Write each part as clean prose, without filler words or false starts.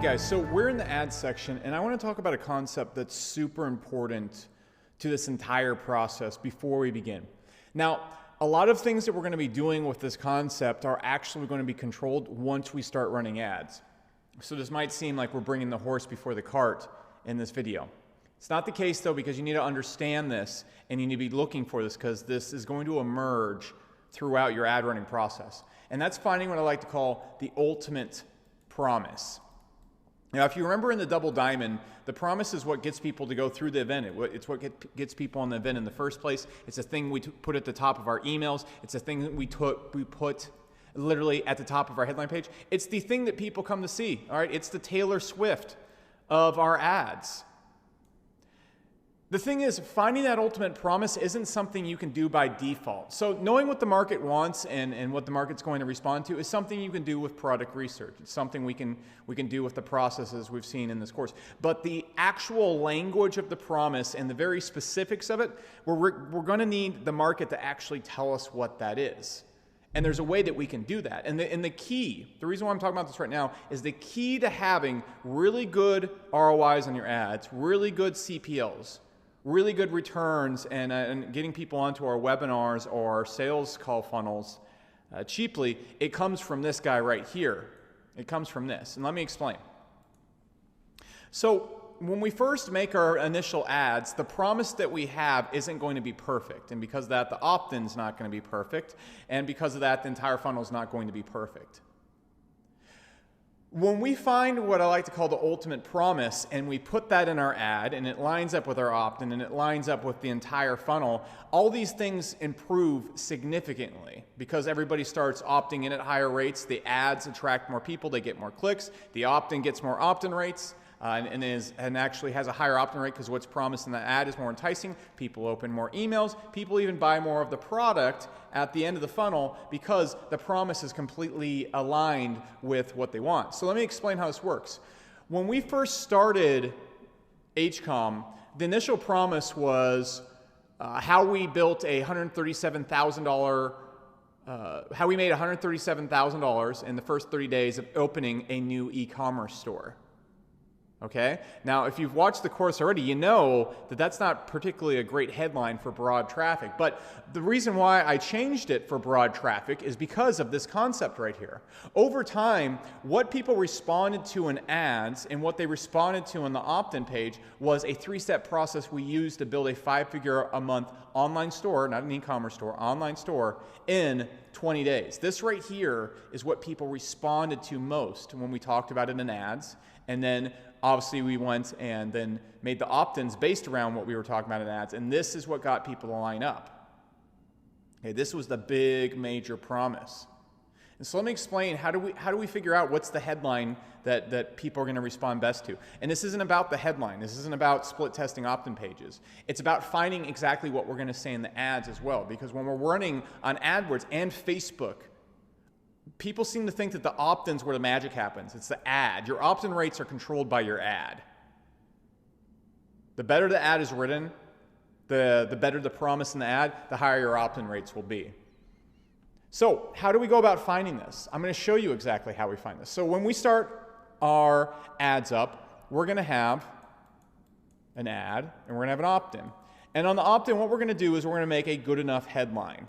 guys, so we're in the ads section and I want to talk about a concept that's super important to this entire process before we begin. Now, a lot of things that we're going to be doing with this concept are actually going to be controlled once we start running ads. So this might seem like we're bringing the horse before the cart in this video. It's not the case though, because you need to understand this and you need to be looking for this, because this is going to emerge throughout your ad running process. And that's finding what I like to call the ultimate promise. Now, if you remember in the Double Diamond, the promise is what gets people to go through the event. It's what gets people on the event in the first place. It's a thing we put at the top of our emails. It's a thing that we put literally at the top of our headline page. It's the thing that people come to see, all right? It's the Taylor Swift of our ads. The thing is, finding that ultimate promise isn't something you can do by default. So knowing what the market wants and what the market's going to respond to is something you can do with product research. It's something we can do with the processes we've seen in this course. But the actual language of the promise and the very specifics of it, we're going to need the market to actually tell us what that is. And there's a way that we can do that. And the key, the reason why I'm talking about this right now, is the key to having really good ROIs on your ads, really good CPLs, really good returns, and getting people onto our webinars or our sales call funnels cheaply, it comes from this guy right here. It comes from this. And let me explain. So when we first make our initial ads, the promise that we have isn't going to be perfect. And because of that, the opt-in's not going to be perfect. And because of that, the entire funnel is not going to be perfect. When we find what I like to call the ultimate promise and we put that in our ad and it lines up with our opt-in and it lines up with the entire funnel, all these things improve significantly because everybody starts opting in at higher rates. The ads attract more people, they get more clicks. The opt-in gets more opt-in rates and actually has a higher opt-in rate because what's promised in the ad is more enticing. People open more emails. People even buy more of the product at the end of the funnel because the promise is completely aligned with what they want. So let me explain how this works. When we first started HCOM, the initial promise was how we built a $137,000 how we made $137,000 in the first 30 days of opening a new e-commerce store. Okay? Now, if you've watched the course already, you know that that's not particularly a great headline for broad traffic. But the reason why I changed it for broad traffic is because of this concept right here. Over time, what people responded to in ads and what they responded to on the opt-in page was a three-step process we used to build a 5-figure-a-month online store, not an e-commerce store, online store, in 20 days. This right here is what people responded to most when we talked about it in ads. And then obviously we went and then made the opt-ins based around what we were talking about in ads. And this is what got people to line up. Okay, this was the big major promise. And so let me explain, how do we figure out what's the headline that people are going to respond best to? And this isn't about the headline. This isn't about split testing opt-in pages. It's about finding exactly what we're going to say in the ads as well. Because when we're running on AdWords and Facebook, people seem to think that the opt-ins where the magic happens. It's the ad. Your opt-in rates are controlled by your ad. The better the ad is written, the better the promise in the ad, the higher your opt-in rates will be. So how do we go about finding this? I'm going to show you exactly how we find this. So when we start our ads up, we're going to have an ad and we're going to have an opt-in. And on the opt-in, what we're going to do is we're going to make a good enough headline.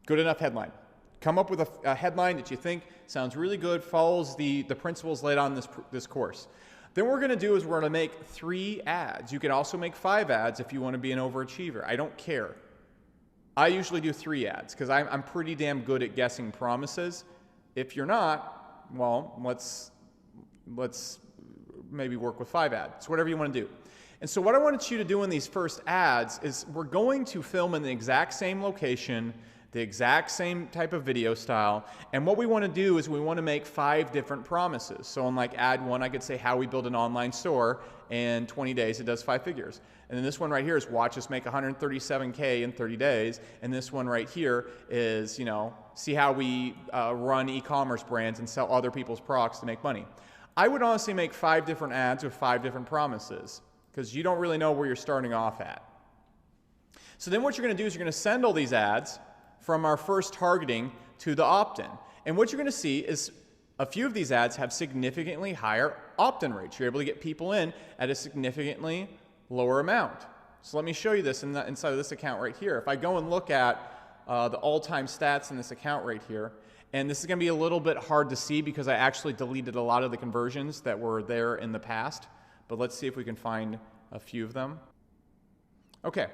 Good enough headline. Come up with a headline that you think sounds really good, follows the principles laid on this course. Then what we're going to do is we're going to make 3 ads. You can also make 5 ads if you want to be an overachiever. I don't care. I usually do 3 ads because I'm pretty damn good at guessing promises. If you're not, well, let's maybe work with 5 ads. It's whatever you want to do. And so what I wanted you to do in these first ads is we're going to film in the exact same location, the exact same type of video style, and what we want to do is we want to make 5 different promises. So in like ad 1, I could say how we build an online store in 20 days, it does 5 figures. And then this one right here is watch us make 137K in 30 days. And this one right here is, see how we run e-commerce brands and sell other people's products to make money. I would honestly make 5 different ads with 5 different promises because you don't really know where you're starting off at. So then what you're going to do is you're going to send all these ads from our first targeting to the opt-in. And what you're going to see is a few of these ads have significantly higher Opt-in rates. You're able to get people in at a significantly lower amount. So let me show you this inside of this account right here. If I go and look at the all-time stats in this account right here, and this is going to be a little bit hard to see because I actually deleted a lot of the conversions that were there in the past, but let's see if we can find a few of them. Okay,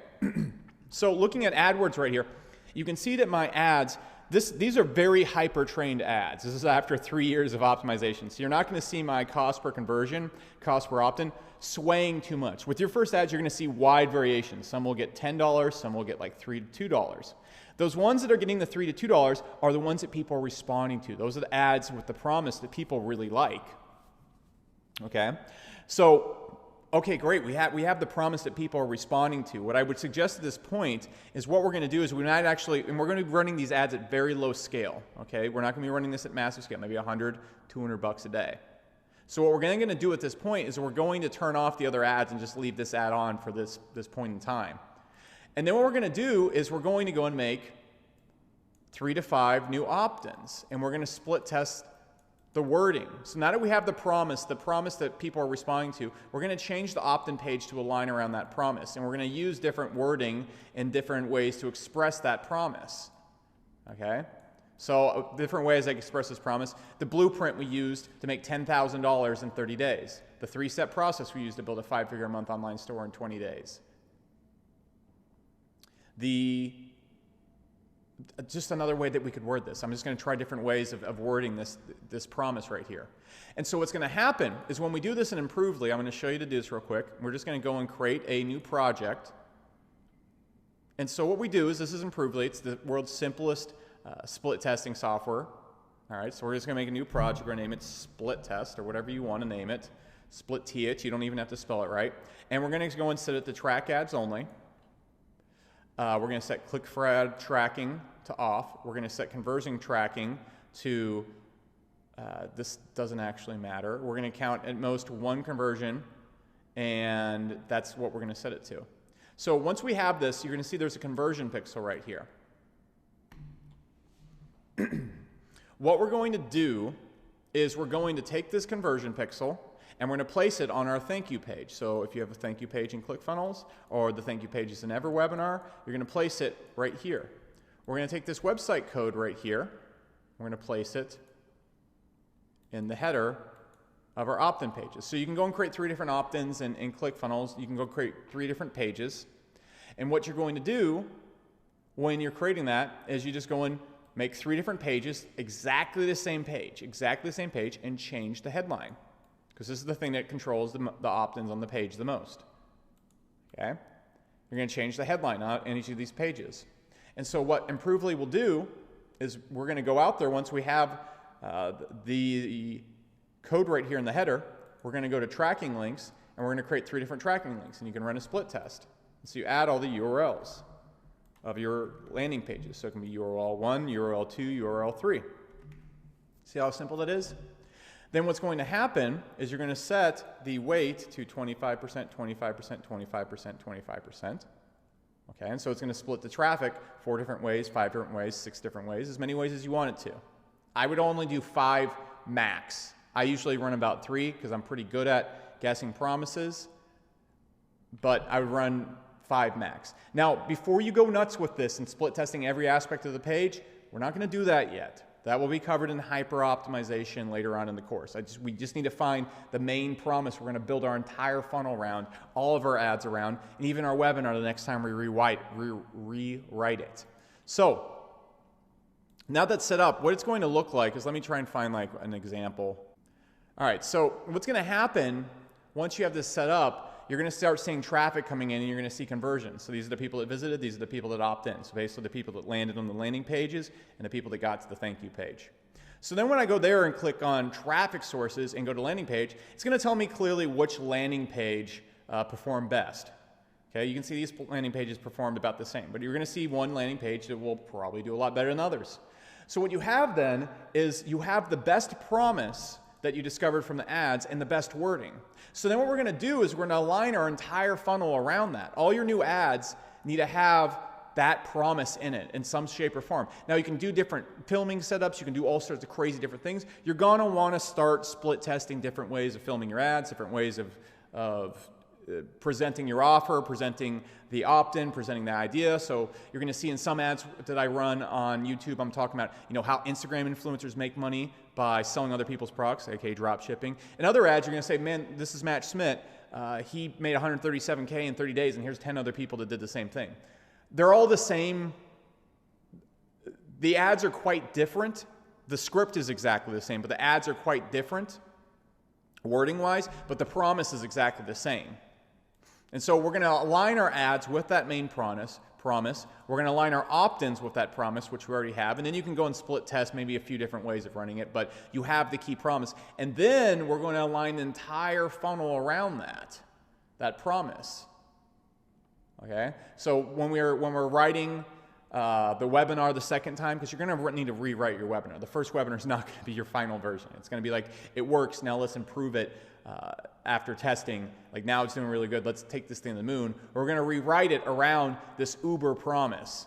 so looking at AdWords right here, you can see that my ads, these are very hyper-trained ads. This is after 3 years of optimization. So you're not going to see my cost per conversion, cost per opt-in, swaying too much. With your first ads, you're going to see wide variations. Some will get $10, some will get like $3 to $2. Those ones that are getting the $3 to $2 are the ones that people are responding to. Those are the ads with the promise that people really like. Okay? So, okay, great. We have the promise that people are responding to. What I would suggest at this point is what we're going to do is we might actually, and we're going to be running these ads at very low scale. Okay? We're not going to be running this at massive scale, maybe $100, $200 a day. So what we're going to do at this point is we're going to turn off the other ads and just leave this ad on for this point in time. And then what we're going to do is we're going to go and make 3 to 5 new opt-ins, and we're going to split test the wording. So now that we have the promise that people are responding to, we're going to change the opt-in page to align around that promise, and we're going to use different wording in different ways to express that promise. Okay? So different ways I can express this promise. The blueprint we used to make $10,000 in 30 days. The 3-step process we used to build a 5-figure a month online store in 20 days. Just another way that we could word this. I'm just going to try different ways of wording this promise right here. And so what's going to happen is when we do this in Improvely, I'm going to show you to do this real quick. We're just going to go and create a new project. And so what we do is, this is Improvely. It's the world's simplest split testing software. All right, so we're just going to make a new project. We're going to name it Split Test or whatever you want to name it. Split T-H. You don't even have to spell it right. And we're going to go and set it to track ads only. We're going to set click for ad tracking to off. We're going to set conversion tracking to, this doesn't actually matter. We're going to count at most 1 conversion, and that's what we're going to set it to. So once we have this, you're going to see there's a conversion pixel right here. What we're going to do is we're going to take this conversion pixel and we're going to place it on our thank you page. So if you have a thank you page in ClickFunnels or the thank you page is in EverWebinar, you're going to place it right here. We're going to take this website code right here. We're going to place it in the header of our opt-in pages. So you can go and create 3 different opt-ins in ClickFunnels. You can go create 3 different pages. And what you're going to do when you're creating that is you just go and make 3 different pages, exactly the same page, and change the headline. Because this is the thing that controls the opt-ins on the page the most. Okay? You're going to change the headline on each of these pages. And so what Improvely will do is we're going to go out there once we have the code right here in the header. We're going to go to tracking links, and we're going to create 3 different tracking links, and you can run a split test. So you add all the URLs of your landing pages. So it can be URL 1, URL 2, URL 3. See how simple that is? Then what's going to happen is you're going to set the weight to 25%, 25%, 25%, 25%. Okay, and so it's going to split the traffic 4 different ways, 5 different ways, 6 different ways, as many ways as you want it to. I would only do 5 max. I usually run about 3 because I'm pretty good at guessing promises, but I would run 5 max. Now, before you go nuts with this and split testing every aspect of the page, we're not going to do that yet. That will be covered in hyper-optimization later on in the course. We just need to find the main promise we're going to build our entire funnel around, all of our ads around, and even our webinar the next time we rewrite it. So, now that's set up, what it's going to look like is, let me try and find like an example. All right, so what's going to happen once you have this set up, you're going to start seeing traffic coming in and you're going to see conversions. So these are the people that visited, these are the people that opt in. So basically the people that landed on the landing pages and the people that got to the thank you page. So then when I go there and click on traffic sources and go to landing page, it's going to tell me clearly which landing page performed best. Okay, you can see these landing pages performed about the same, but you're going to see one landing page that will probably do a lot better than others. So what you have then is you have the best promise that you discovered from the ads and the best wording. So then what we're going to do is we're going to align our entire funnel around that. All your new ads need to have that promise in it in some shape or form. Now you can do different filming setups, you can do all sorts of crazy different things. You're gonna wanna start split testing different ways of filming your ads, different ways of presenting your offer, presenting the opt-in, presenting the idea. So you're gonna see in some ads that I run on YouTube, I'm talking about how Instagram influencers make money by selling other people's products, aka drop shipping. In other ads, you're gonna say, man, this is Matt Schmidt. He made 137K in 30 days, and here's 10 other people that did the same thing. They're all the same. The ads are quite different. The script is exactly the same, but the ads are quite different wording-wise, but the promise is exactly the same. And so we're going to align our ads with that main promise. We're going to align our opt-ins with that promise, which we already have, and then you can go and split test maybe a few different ways of running it, but you have the key promise. And then we're going to align the entire funnel around that promise. Okay? So when we're writing the webinar the second time, because you're going to need to rewrite your webinar. The first webinar is not going to be your final version. It's going to be like, it works, now let's improve it after testing. Like, now it's doing really good, let's take this thing to the moon. We're going to rewrite it around this Uber promise.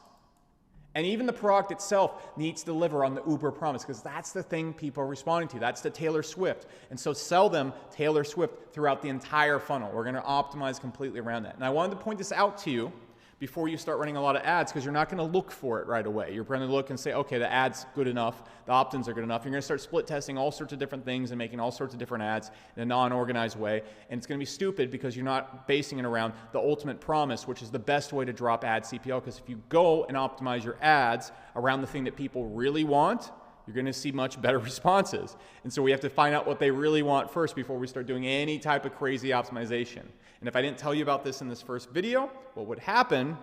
And even the product itself needs to deliver on the Uber promise, because that's the thing people are responding to. That's the Taylor Swift. And so sell them Taylor Swift throughout the entire funnel. We're going to optimize completely around that. And I wanted to point this out to you before you start running a lot of ads, because you're not going to look for it right away. You're going to look and say, okay, the ad's good enough, the opt-ins are good enough. You're going to start split testing all sorts of different things and making all sorts of different ads in a non-organized way. And it's going to be stupid because you're not basing it around the ultimate promise, which is the best way to drop ad CPL. Because if you go and optimize your ads around the thing that people really want, you're going to see much better responses. And so we have to find out what they really want first before we start doing any type of crazy optimization. And if I didn't tell you about this in this first video, what would happen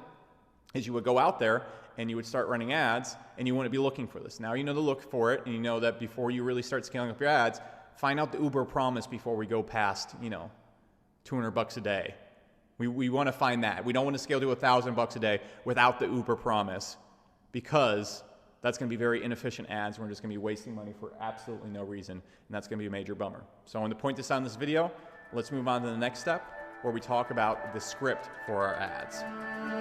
is you would go out there and you would start running ads, and you wouldn't be looking for this. Now you know to look for it, and you know that before you really start scaling up your ads, find out the Uber promise before we go past, $200 a day. We want to find that. We don't want to scale to $1,000 a day without the Uber promise, because that's going to be very inefficient ads. We're just going to be wasting money for absolutely no reason, and that's going to be a major bummer. So I want to point this out in this video. Let's move on to the next step, where we talk about the script for our ads.